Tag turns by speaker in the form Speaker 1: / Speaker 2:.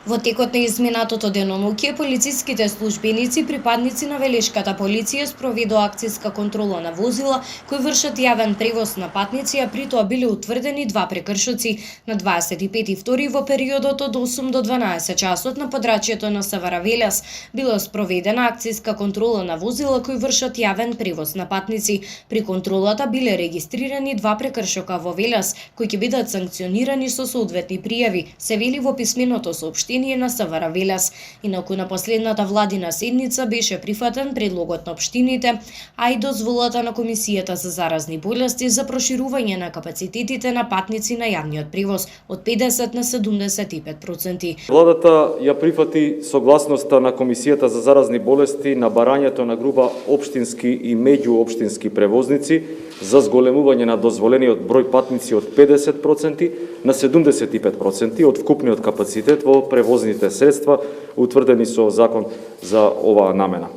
Speaker 1: Во текот на изминатото денонокие, полициските службеници, припадници на Велешката полиција спроведоа акцијска контрола на возила кои вршат јавен превоз на патници, а при тоа биле утврдени два прекршоци. На 25.2 во периодот од 8 до 12 часот на подрачјето на Савара Велес била спроведена акцијска контрола на возила кои вршат јавен превоз на патници. При контролата биле регистрирани два прекршока во Велес кои ќе бидат санкционирани со соодветни пријави, се вели во писменото соопштение на Савара Велес. Инаку на последната владина седница беше прифатен предлогот на општините, а и дозволата на Комисијата за заразни болести за проширување на капацитетите на патници на јавниот превоз од 50 на 75%.
Speaker 2: Владата ја прифати согласноста на Комисијата за заразни болести на барањето на група општински и меѓуопштински превозници за зголемување на дозволениот број патници од 50% на 75% од вкупниот капацитет во превозните средства утврдени со закон за оваа намена.